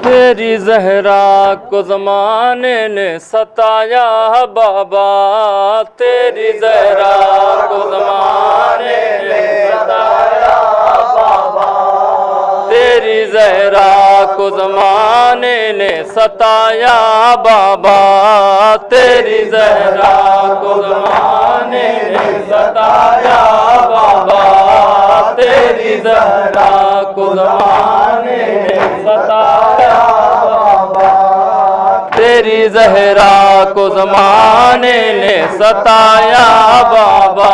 تیری زہرا کو زمانے نے ستایا بابا، تیری زہرا کو زمانے نے ستایا بابا، تیری زہرا کو زمانے نے ستایا بابا، تیری زہرا کو زمانے نے ستایا بابا، تیری زہرا کو زمانے نے ستایا بابا، تیری زہرا کو زمانے نے ستایا بابا،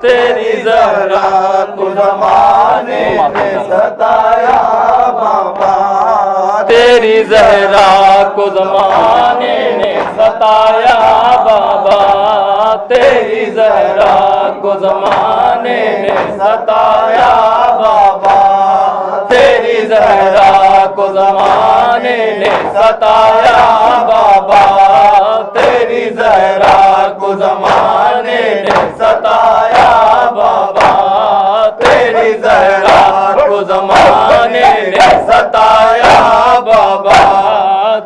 تیری زہرا کو زمانے نے ستایا بابا، تیری زہرا کو زمانے نے ستایا بابا، تیری زہرا کو زمانے نے ستایا بابا، تیری زہرا کو زمانے نے ستایا بابا، تیری زہرا کو زمانے نے ستایا بابا، تیری زہرا کو زمانے نے ستایا بابا،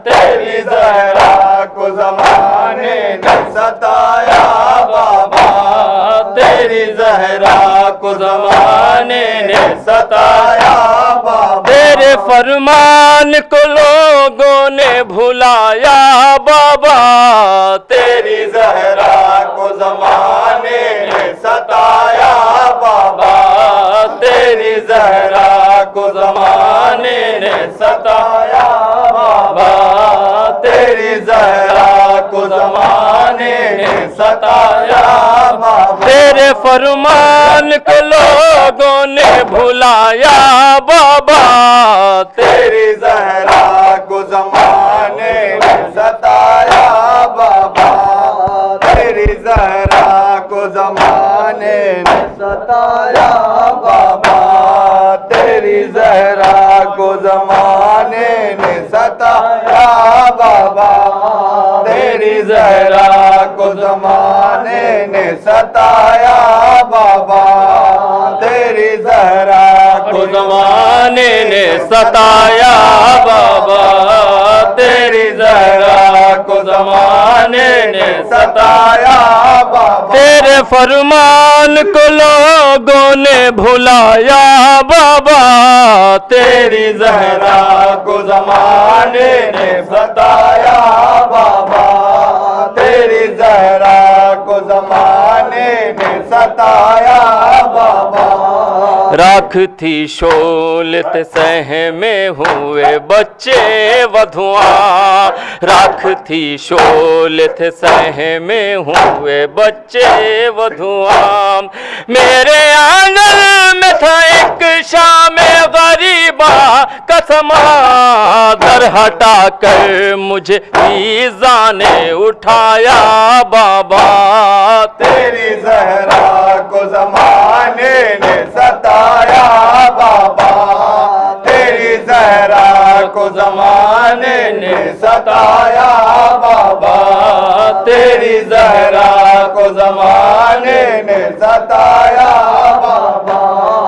تیری زہرا کو زمانے نے ستایا بابا، تیری زہرا کو زمانے نے ستایا بابا، تیرے فرمان کو لوگوں نے بھلایا بابا، تیری زہرا کو زمانے نے ستایا بابا، تیری زہرا کو زمانے نے ستایا بابا، تیری زہرا کو زمانے نے ستایا بابا، تیرے فرمان کو لوگوں نے بھلایا بابا، تیری زہرا کو زمانے نے ستایا بابا، تیری زہرا کو زمانے نے ستایا بابا، تیری زہرا کو زمانے نے ستایا بابا، تیری زہرا کو زمانے نے ستایا بابا، تیری زہرا کو زمانے نے ستایا بابا، تیری زہرا کو زمانے نے ستایا بابا، تیرے فرمان کو لوگوں نے بھلایا بابا، تیری زہرا کو زمانے نے ستایا بابا، تیری زہرا کو زمانے نے ستایا بابا، راکھ تھی شولت سہمے ہوئے بچے ودھواں، راکھ تھی شولت سہمے ہوئے بچے ودھواں، میرے آنگن میں تھا ایک شام غریبا کا سما، در ہٹا کر مجھے ایزا نے اٹھایا بابا، تیری زہرا کو زمانے نے ستایا بابا، تیری زہرا کو زمانے نے ستایا بابا، تیری زہرا کو زمانے نے ستایا بابا،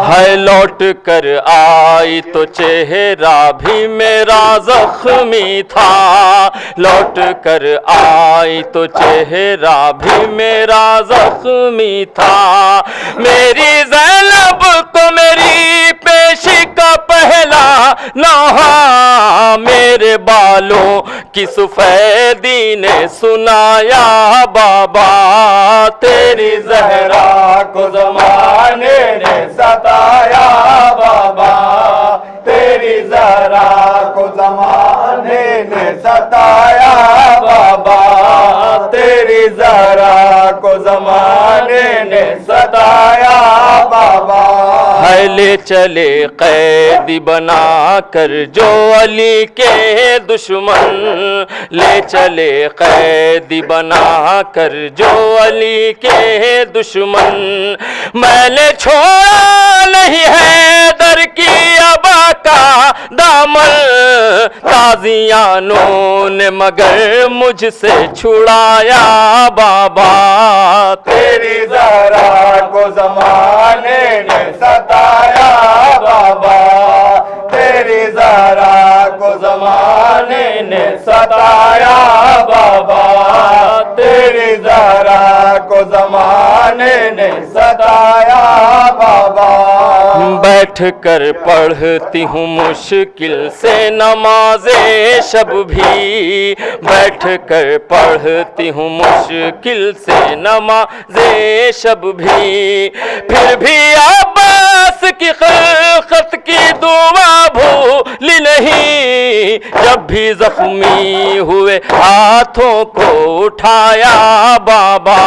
ہے لوٹ کر آئی تو چہرہ بھی میرا زخمی تھا، لوٹ کر آئی تو چہرہ بھی میرا زخمی تھا، میری زینب کو میری پیشی کا پہلا نوحہ میرے بالوں کی سفیدی نے سنایا بابا، تیری زہرا کو زمانے نے ستایا بابا، تیری زہرا کو زمانے نے ستایا بابا، تیری زہرا کو زمانے نے ستایا بابا، ہے لے چلے قیدی بنا کر جو علی کے دشمن، لے چلے قیدی بنا کر جو علی کے دشمن، میں نے چھوڑا نہیں ہے در کی ابا کا دامن، تازیانوں نے مگر مجھ سے چھڑایا بابا، تیری زہرا کو زمانے نے ستایا ستایا بابا، تیری زہرا کو زمانے نے ستایا بابا۔ بیٹھ کر پڑھتی ہوں مشکل سے نماز شب بھی، بیٹھ کر پڑھتی ہوں مشکل سے نماز شب بھی، پھر بھی عباس کی خلقت کی دعا بھولی نہیں، جب بھی زخمی ہوئے ہاتھوں کو اٹھایا بابا،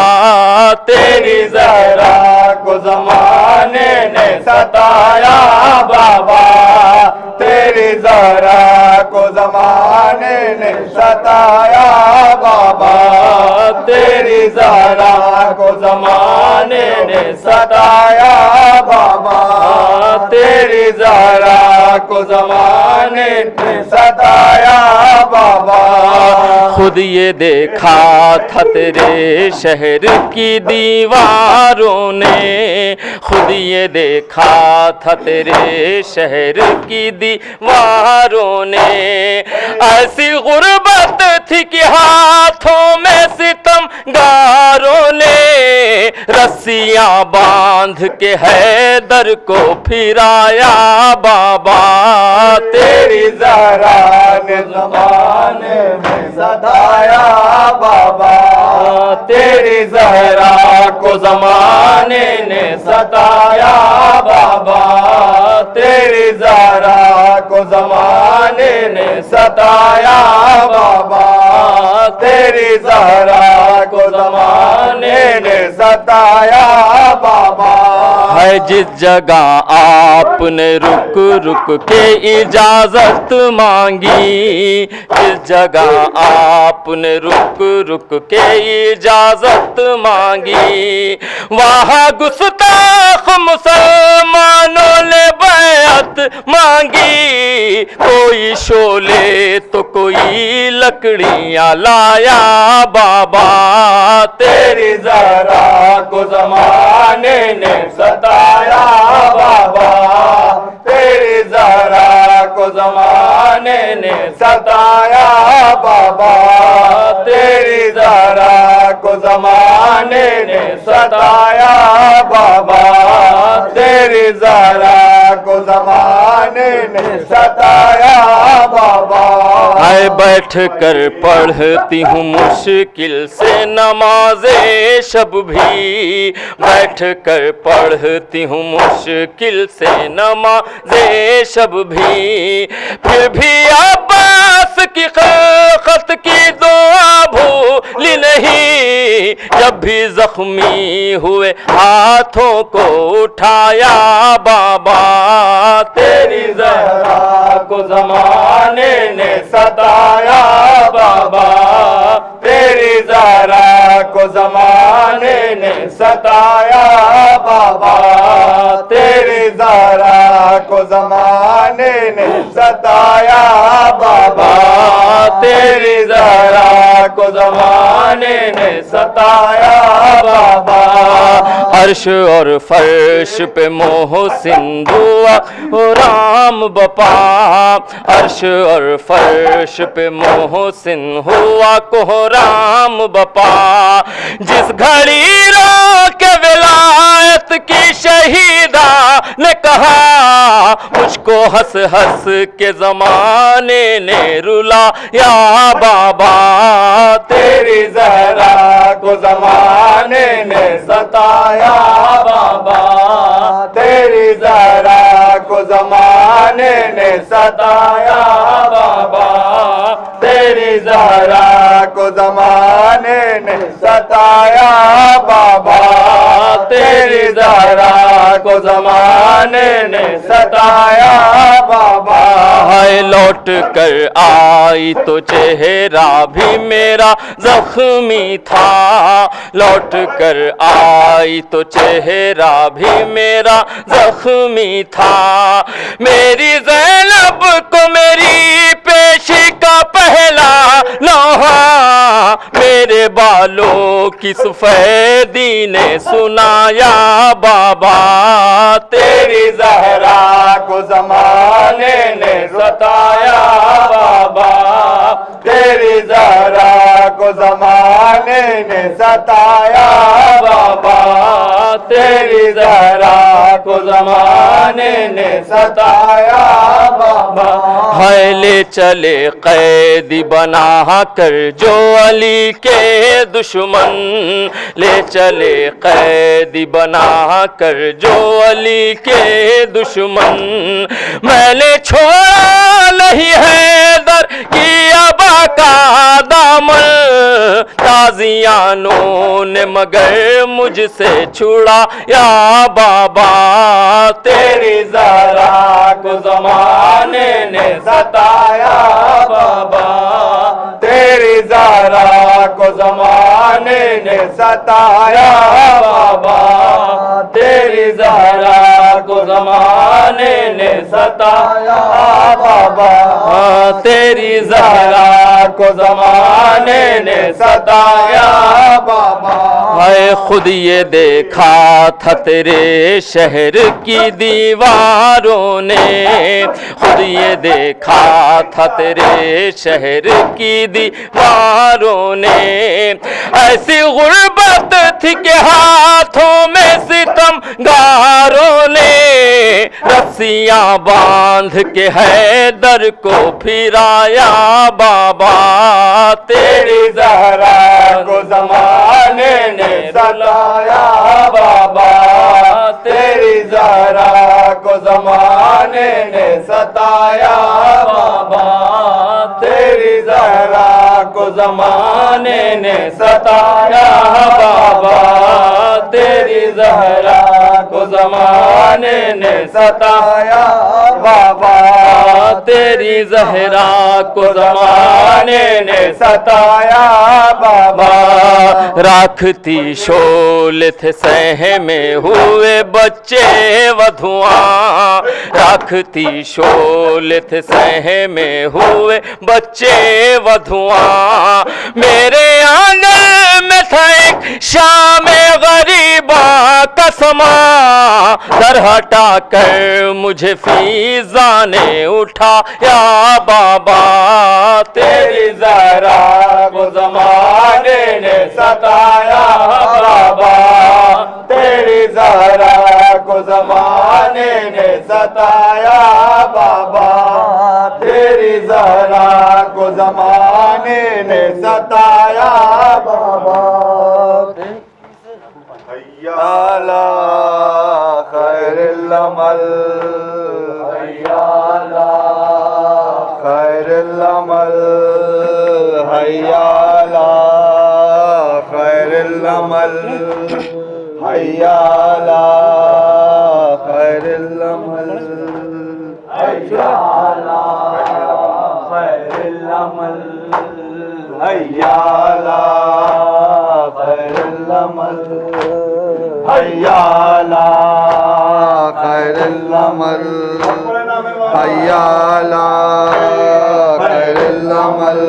تیری زہرا کو زمانے نے ستایا بابا، تیری زہرا کو زمانے نے ستایا بابا، تیری زہرا کو زمانے نے ستایا بابا، تیری زہرا کو زمانے نے ستایا بابا۔ خود یہ دیکھا تھا تیرے شہر کی دیواروں نے، خود یہ دیکھا تھا تیرے شہر کی دیواروں نے، ایسی غربت تھی کہ ہاتھوں میں ستم گاروں نے رسیاں باندھ کے حیدر کو پھرایا بابا، تیری زہرا نے زمانے میں ستایا بابا، تیری زہرا کو زمانے نے ستایا بابا، تیری زہرا کو زمانے نے ستایا بابا، تیری زہرا کو زمانے نے ستایا بابا۔ ہے جس جگہ آپ نے رک رک کے اجازت مانگی، جس جگہ آپ نے رک رک کے اجازت مانگی، وہاں گستاخ مسلمانوں نے بیعت مانگی، کوئی شعلے تو کوئی لکڑیاں لایا بابا، تیری زہرا کو زمانے نے ستایا بابا، تیری زہرا کو زمانے نے ستایا بابا، تیری زہرا کو زمانے نے ستایا بابا، تیری زہرا کو زمانے نے ستایا بابا۔ ہے بیٹھ کر پڑھتی ہوں مشکل سے نماز شب بھی، بیٹھ کر پڑھتی ہوں مشکل سے نماز شب بھی، پھر بھی عباس کی خلقت کی دعا بھولی نہیں، جب بھی زخمی ہوئے ہاتھوں کو اٹھایا بابا، تیری زہرا کو زمانے نے ستایا بابا، تیری زہرا کو زمانے نے ستایا بابا، تیری زہرا کو زمانے نے ستایا بابا، تیری زہرا کو زمانے نے ستایا بابا۔ عرش اور فرش پہ محسن دعا رام بپا، عرش اور فرش پہ محسن ہوا کو رام بپا، جس گھڑی رو کے ولایت کی شہیدہ نے کہا، مجھ کو ہنس ہنس کے زمانے نے رلایا بابا، تیری زہرا کو زمانے نے ستایا بابا، تیری زہرا کو زمانے نے ستایا بابا، تیری زہرا کو زمانے نے ستایا بابا، تیری زہرا کو زمانے نے ستایا بابا۔ ہے لوٹ کر آئی تو چہرہ بھی میرا زخمی تھا، لوٹ کر آئی تو چہرہ بھی میرا زخمی تھا، میری زینب کو میری پیشی کا پہلا لوحہ میرے بالوں کی سفیدی نے سنایا بابا، تیری زہرا کو زمانے نے ستایا بابا، تیری زہرا کو زمانے نے ستایا بابا، تیری زہرا کو زمانے نے ستایا بابا۔ ہے لے چلے قیدی بنا کر جو علی کے دشمن، لے چلے قیدی بنا کر جو علی کے دشمن، میں نے چھوڑا نہیں حیدر کی ابا کا دامن، تازیانوں نے مگر مجھ سے چھڑا یا بابا، تیری زہرا کو زمانے نے ستایا بابا، تیری زہرا کو زمانے نے ستایا بابا، تیری زہرا کو زمانے نے ستایا بابا، تیری زہرا کو زمانے نے ستایا بابا۔ ہے خود یہ دیکھا تھا تیرے شہر کی دیواروں نے، خود یہ دیکھا تھا تیرے شہر کی دیواروں نے، ایسی غربت تھی کہ ہاتھوں میں ستم گاروں نے رسیاں باندھ کے حیدر کو پھرایا بابا، تیری زہرا کو زمانے نے ستایا بابا، تیری زہرا کو زمانے نے ستایا بابا، تیری زہرا کو زمانے نے ستایا بابا، تیری زہرا کو زمانے نے ستایا بابا، تیری زہرا کو زمانے نے ستایا بابا۔ راکھتی شعلے تھے سہمے ہوئے بچے ودھواں، راکھتی شعلے تھے سہمے ہوئے بچے ودھواں، میرے آنگن میں تھا ایک شام غریباں کا سما، در ہٹا کر مجھے فیضاں نے اٹھا یا بابا، تیری زہرا کو زمانے نے ستایا بابا، تیری زہرا کو زمانے نے ستایا بابا، تیری زہرا کو زمانے نے ستایا بابا۔ حیا علی خیر العمل، حیا علی خیر العمل، حیا علی خیر العمل، حیا علی خیر العمل، حیا علی خیر العمل، حیا علی خیر العمل، حیا علی خیر العمل، حیا علی خیر العمل،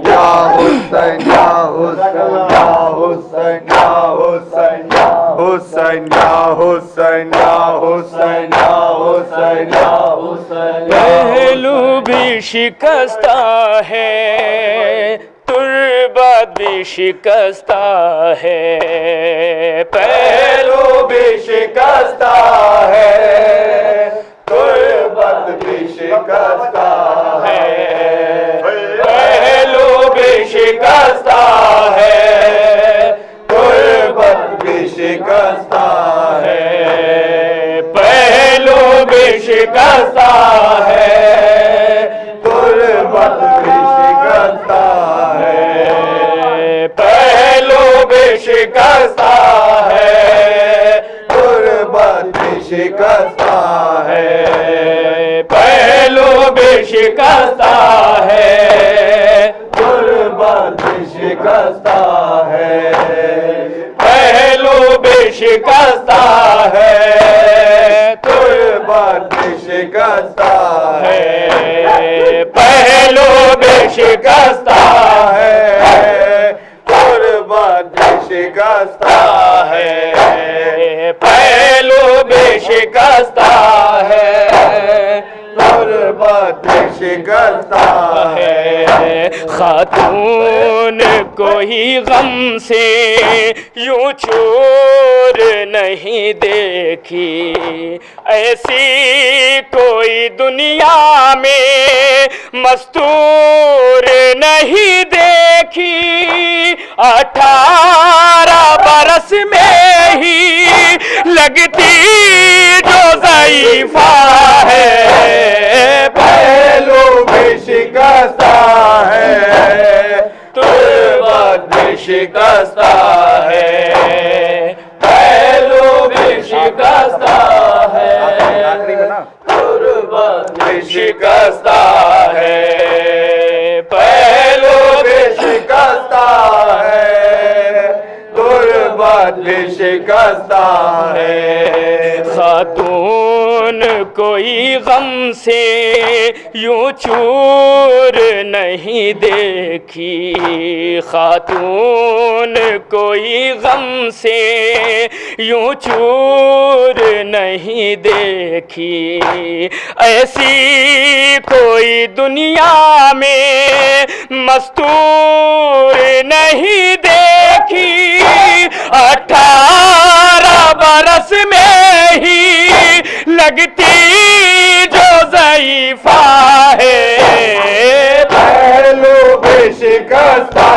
یا حسین یا حسین یا حسین یا حسین یا حسین یا حسین یا حسین یا حسین یا حسین، پہلو بھی شکستہ ہے تربت بھی شکستہ ہے، پہلو بھی شکستہ ہے تربت بھی شکستہ ہے، پہلو بھی شکستہ ہے تربت بھی شکستہ ہے، پہلو بھی شکستہ ہے تربت بھی شکستہ ہے، پہلو بھی شکستہ ہے تربت بھی شکستہ ہے، پہلو بھی شکستہ ہے تربت بھی شکستہ ہے، پہلو بھی شکستہ ہے تربت بھی شکستہ ہے، پہلو بھی شکستہ ہے تربت بھی شکستہ ہے، پہلو بھی شکستہ ہے تربت بھی شکستہ ہے، خاتون کوئی غم سے یوں چور نہیں دیکھی، ایسی کوئی دنیا میں مستور نہیں دیکھی، 18 برس میں ہی لگتی جو ضعیفہ ہے، پہلو بھی شکستہ ہے، تربت بھی شکستہ ہے، پہلو بھی شکستہ ہے، تربت بھی شکستہ ہے، پہلو بھی شکستہ ہے، تربت بھی شکستہ ہے، خاتون کوئی غم سے یوں چور نہیں دیکھی، خاتون کوئی غم سے یوں چور نہیں دیکھی، ایسی کوئی دنیا میں مستور نہیں دیکھی، 18 برس میں ہی لگتی جو ضعیفہ ہے، پہلو بھی شکستہ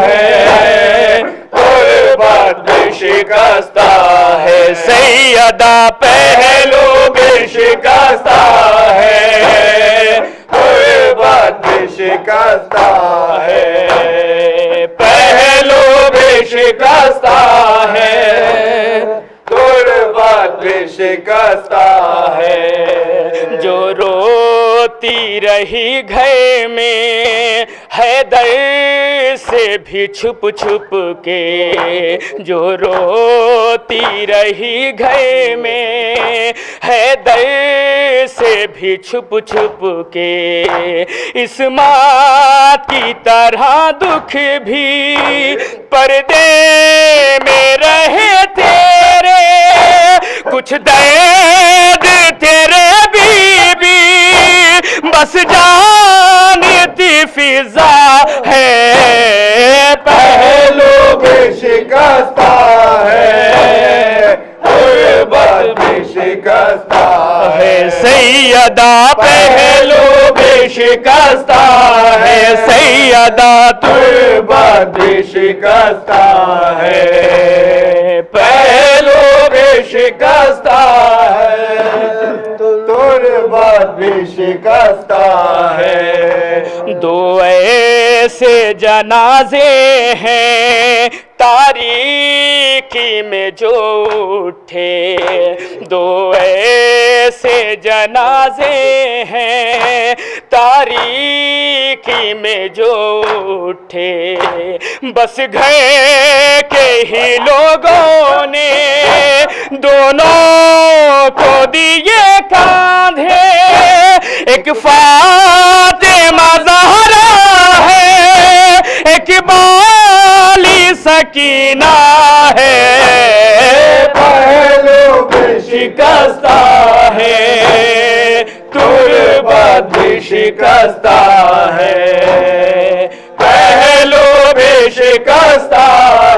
ہے، تربت بھی شکستہ ہے، سیدہ پہلو بھی شکستہ ہے، تربت بھی شکستہ ہے، پہلو بھی شکستہ ہے، تربت بھی شکستہ ہے، جو روتی رہی گھر میں حیدر سے بھی چھپ چھپ کے، جو روتی رہی گھر میں حیدر سے بھی چھپ چھپ کے، اس مات کی طرح دکھ بھی پردے میں رہے تیرے، کچھ درد تیرے بی بی بس جانتی فضا ہے، پہلو بھی شکستہ ہے، تربت بھی شکستہ ہے، سیدہ پہلو بھی شکستہ ہے، سیدہ تربت بھی شکستہ ہے، پہلو بھی شکستہ ہے، تربت بھی شکستہ ہے، دو ایسے جنازے ہیں تاریکی میں جو اٹھے، دو ایسے جنازے ہیں تاریکی میں جو اٹھے، بس گھر کے ہی لوگوں نے دونوں کو دیے کاندھے، ایک فاطمہ زہرا ہے، ایک بالی سکینہ ہے، پہلو بھی شکستہ ہے، تربت بھی شکستہ ہے، پہلو بھی شکستہ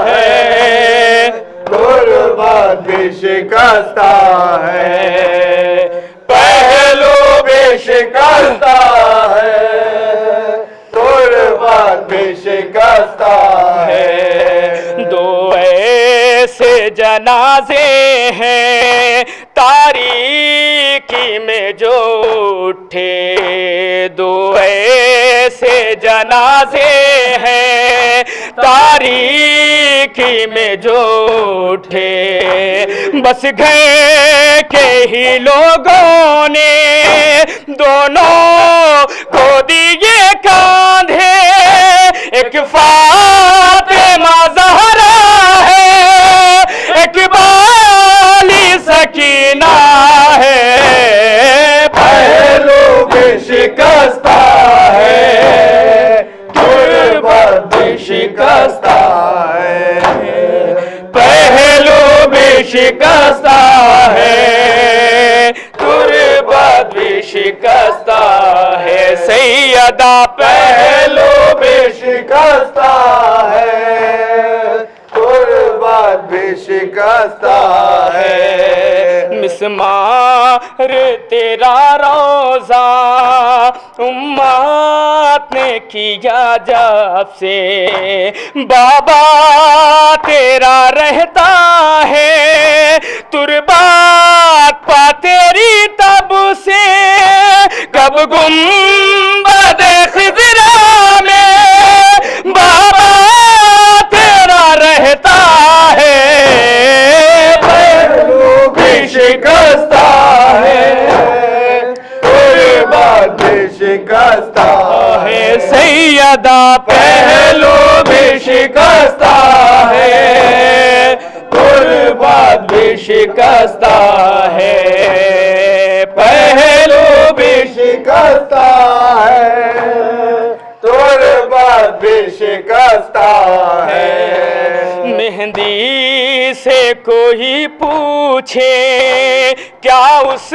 ہے، تربت بھی شکستہ ہے، پہلو بھی شکستہ ہے، تربت بھی شکستہ ہے، دو ایسے جنازے ہیں تاریکی میں جو اٹھے، دو ایسے جنازے ہیں تاریکی میں جو اٹھے، بس گھر کے ہی لوگوں نے دونوں کو دیے کاندھے، ایک فاطمہ زہرا ہے، ایک بالی سکینہ ہے، پہلو بھی شکستہ ہے، تربت بھی شکستہ ہے، پہلو بھی شکستہ ہے، تربت بھی شکستہ ہے، سیدہ پہلو بھی شکستہ ہے، تربت بھی شکستہ ہے، مسمار تیرا روزہ امت نے کیا جب سے، بابا تیرا رہتا ہے تربت پا تیری تب سے، کب گنبد خضرا میں بابا تیرا رہتا ہے، پہلو بھی شکستہ ہے، تربت بھی شکستہ ہے، سیدہ پہلو بھی شکستہ ہے، تربت بھی شکستہ ہے، پہلو بھی شکستہ ہے، تربت بھی شکستہ ہے، مہندی سے کوئی پوچھے کیا اس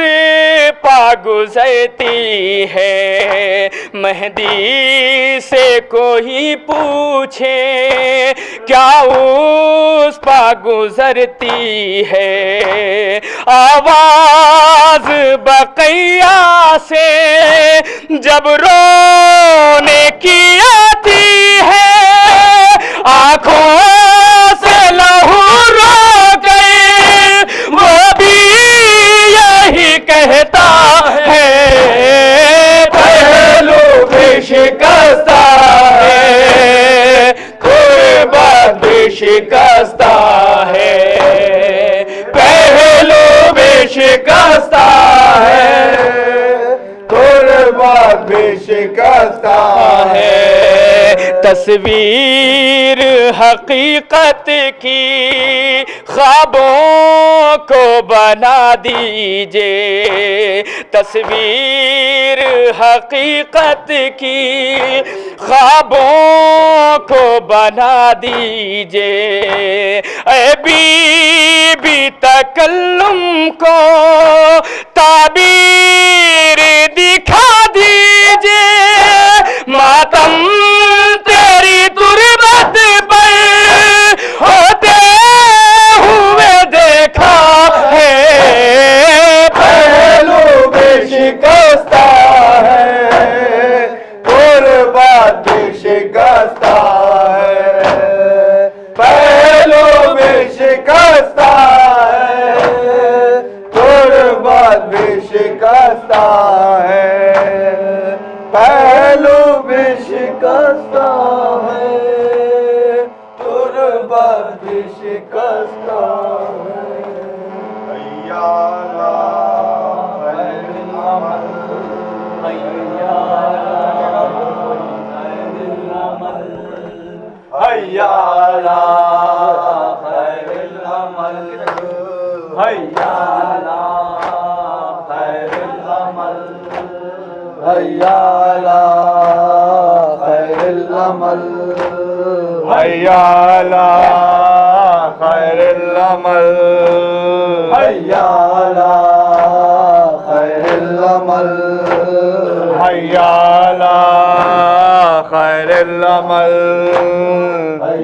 پا گزرتی ہے، مہندی سے کوئی پوچھے کیا اس پا گزرتی ہے، آواز بقیہ سے جب رونے کی آتی ہے، آنکھوں سے لہو رو گئے وہ بھی یہی کہتا ہے، پہلو بھی شکستہ ہے، تربت بھی شکستہ ہے، پہلو بھی شکستہ ہے، تربت بھی شکستہ ہے، تصویر حقیقت کی خوابوں کو بنا دیجئے، تصویر حقیقت کی خوابوں کو بنا دیجئے، اے بی بی تکلم کو تعبیر دکھا دیجئے، ماتم تیری تربت پر ہوتے ہوئے دیکھا ہے، پہلو بھی شکستہ ہے، تربت بھی شکستہ ہے، پہلو بھی شکستہ ہے، تربت بھی شکستہ ہے، پہلو بھی شکستہ ہے، تربت بھی شکستہ ہے، حیا علی خیر العمل، حیا علی خیر العمل، حیا علی خیر العمل، حیا علی خیر العمل، حیا علی خیر العمل، حیا علی خیر العمل، حیا علی خیر العمل،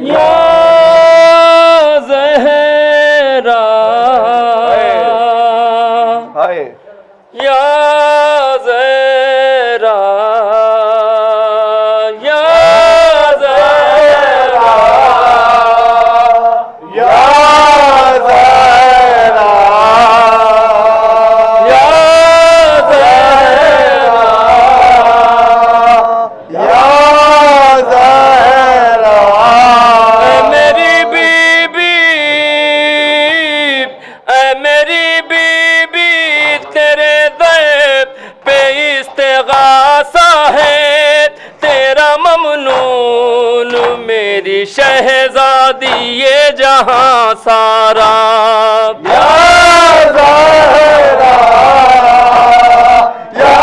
یا زہرا یا زہرا یا زہرا یا زہرا یا زہرا یا زہرا، اے میری بی بی، اے میری بی بی، تیرے در پہ استغاثہ ہے، تیرا ممنون میری شہزادی یہ جہاں سارا، یا زہرا یا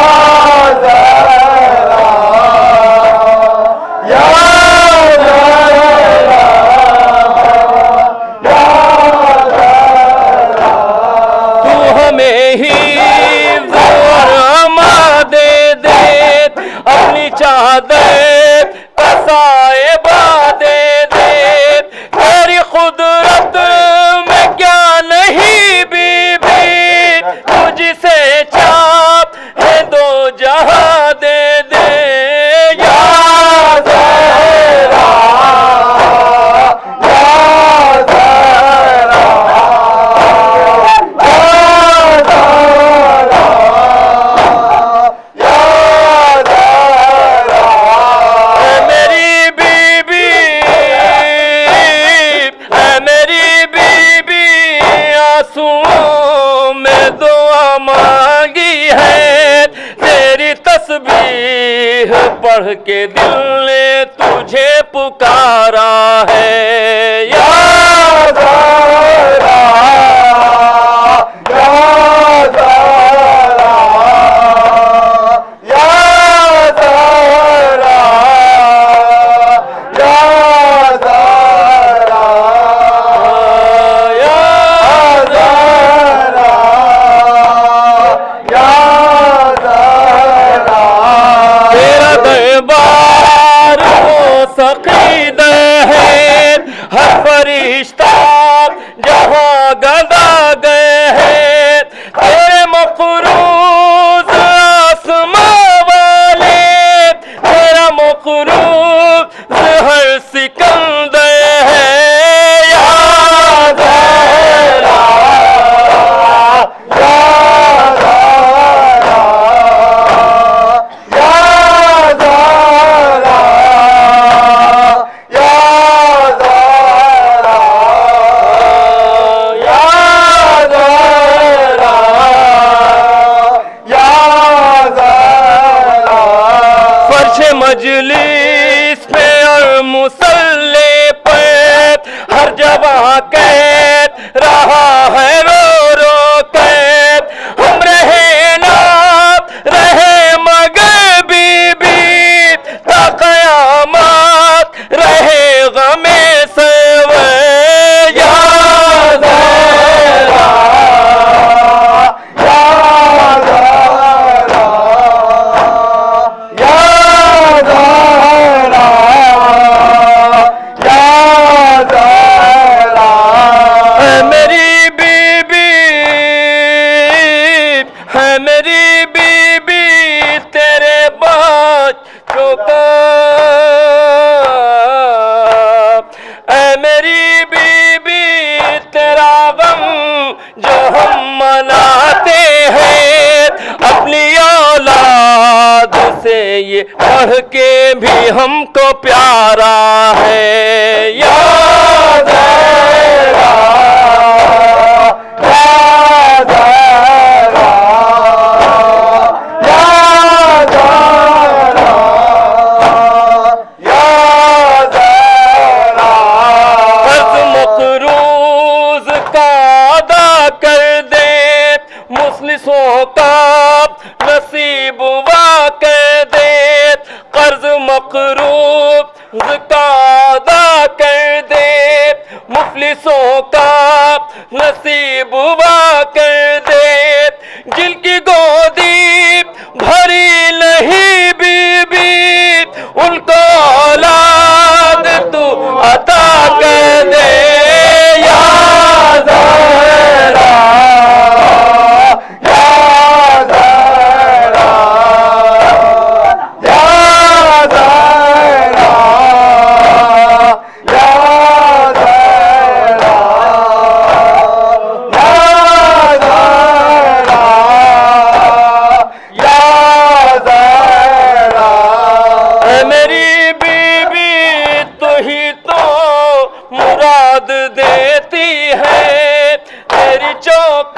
زہرا یا زہرا یا زہرا، تو ہمیں ہی دے دے ولادت کا سائبہ دے دے، تیری قدرت میں کیا نہیں بی بی، تجھ سے چاپ ہے دو جہاں دے دے یا زہرا پڑھ کے دل نے تجھے پکارا ہے یا زہرا یا زہرا یا زہرا یا زہرا یا زہرا یا زہرا، تیرا دربار وہ سقیدہ ہے، ہر فرشتہ جہاں گدا گئے ہیں، تیرے مقروض آسماں والے، تیرا مقروض ہر سکندر ہے یا زہرا یا زہرا یا زہرا یا زہرا یا زہرا یا زہرا، فرش مجلس پہ اور مصلی پہ ہر جگہ قید رہا ہے رو رو قید، ہم رہے نہ رہے مگر بی بی، تا قیامت رہے غم سوے یا زہرا یا زہرا یا زہرا یا زہرا، ہے میری بی بی، ہے میری بی بی تیرے بچوں کا، اے میری بی بی تیرا غم جو ہم مناتے ہیں، اپنی اولاد سے یہ پڑھ کے بھی ہم کو پیارا ہے یا زہرا یا زہرا یا زہرا یا زہرا، قرض مقروض کا ادا کر دے، مفلسوں کا نصیب وا کر دے، قرض مقروض کا ادا کر دے، مفلسوں کا نصیب وا کر دے، جن کی گودی بھری نہیں بی بی، ان کو اولاد تو عطا کر دے یا زہرا یا زہرا یا زہرا یا زہرا یا زہرا یا زہرا، اے میری بی بی تو ہی تو مراد دیتی ہے، تیری چوکھٹ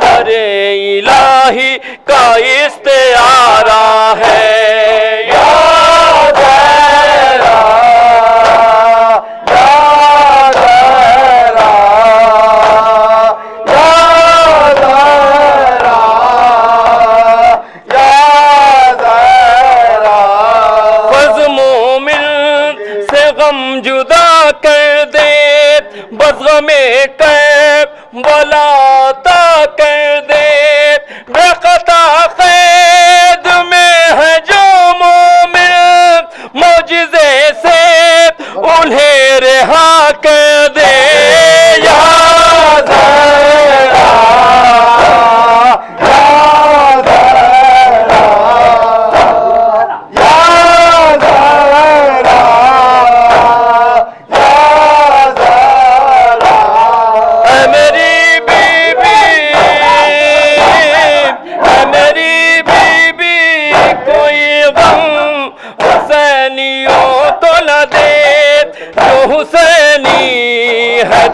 در الہی کا استعارہ ہے یا زہرا یا زہرا یا زہرا یا زہرا، فض مومن سے غم جدا کر دے، بس غم کربلا عطا کر دے، بے قطع قید میں ہے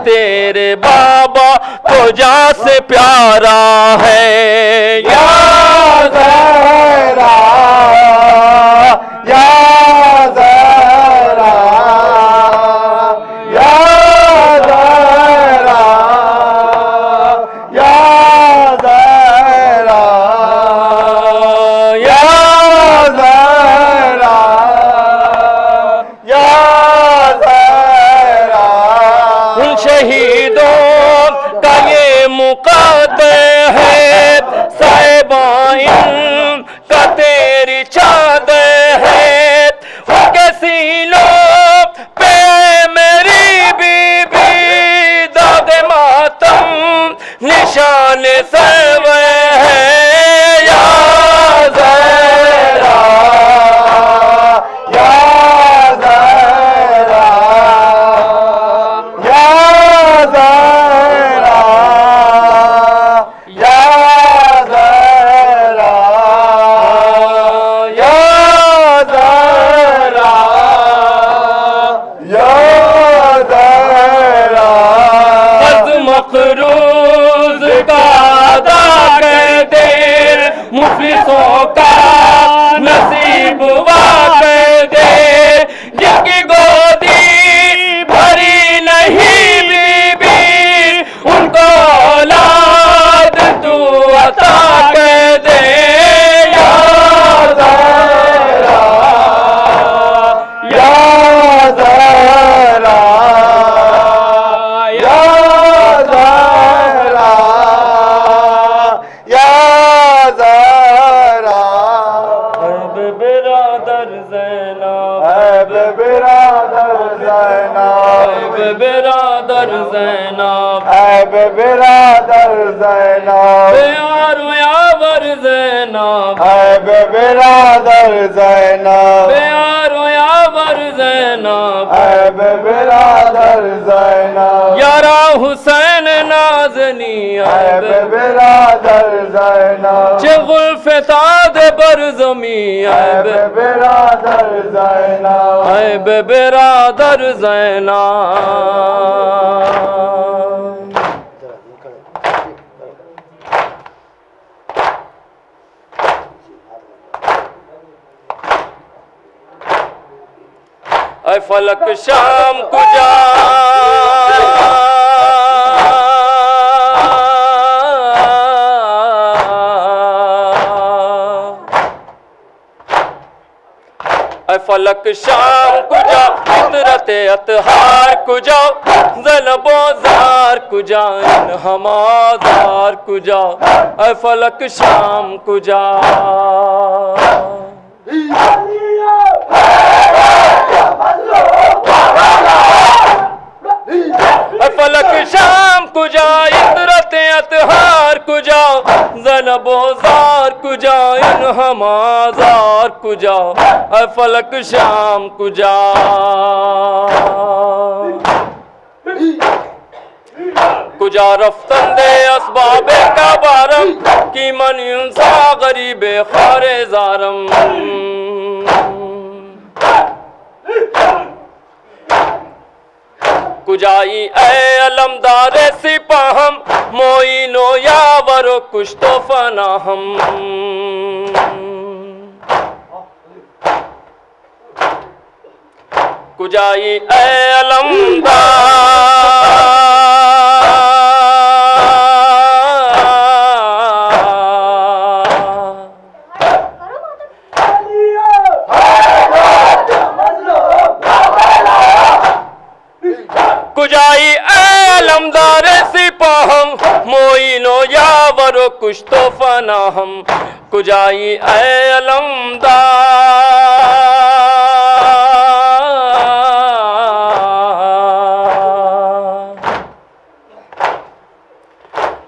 تیرے بابا کو جان سے پیارا ہے یا زہرا یا زہرا یا زہرا یا زہرا یا زہرا یا زہرا ان شہیدوں کا یہ مقدر ہے صاحباں ان کا تیری چادر ہے ان کے سینوں پہ میری بی بی داغ ماتم نشان سرور ہے یا زہرا یا زہرا یا زہرا یا زہرا یا زہرا یا زہرا قد مقروض کا ادا کر دے مفلسوں کا نصیب وا کر دے جن کی گودی بھری نہیں بی بی ان کو اولاد تو عطا کر دے یا زہرا یا زہرا یا زہرا یا زہرا برادر زینب اے برادر زینب اے برادر زینب اے برادر زینب یار یاور زینب اے برادر زینب یار یاور زینب اے برادر زینب یارا حسین نازنی اے برادر زینب چه غلف تاد برزمی اے برادر زینب اے برادر زینب اے فلک شام کو جا اے فلک شام کو جا فطرت اطہار کو جا ذنب و زار کو جا ہمازار کو جا اے فلک شام کو جا اے فلک شام کو جا عطرت اطہار کو جا ذنب و زار کو جا ہمازار کو جا اے فلک شام کو جا کجا رفتن دے اسباب کا بارم کی من انسا غریب خار زارم کجائی اے علمدار سپاہم موئینو یاورو کشت و فناہم کجائی اے علمدار کجائی اے علمدار سپاہم موئینو یاورو کشت و فناہم کجائی اے علمدار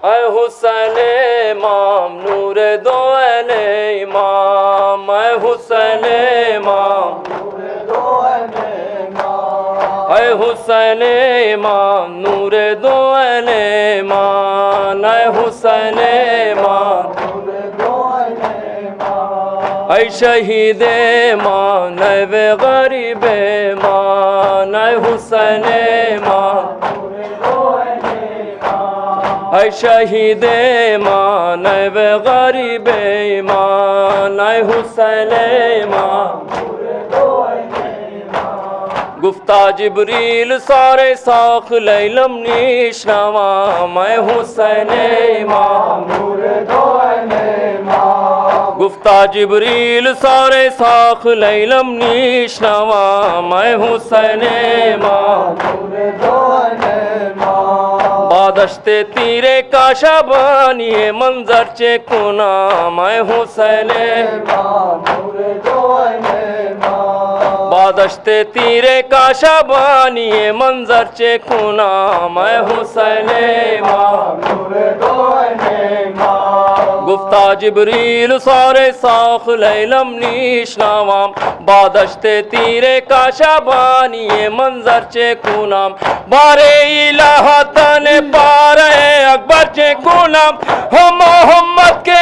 اے حسین امام نور دو این امام اے حسین امام اے حسین امام نور دو این ایمان اے حسین امام اے شہید ایمان اے غریب ایمان اے حسین ایمان اے شہید ایمان اے غریب ایمان اے حسین ایمان گفتہ جبریل سارے ساخ لیلم نیشنوام اے حسین ایمان گفتہ جبریل سارے ساخ لیلم نیشنوام اے حسین ایمان بادشت تیرے کا شبانی منظر چے کنام اے حسین بادشت تیرے کا شبانی منظر چے کنام اے حسین گفتہ جبریل سارے ساخ لیلم نیشنوام بادشت تیرے کا شبانی منظر چے کنام بارے الہ تن پارے اکبر چے کنام ہم محمد کے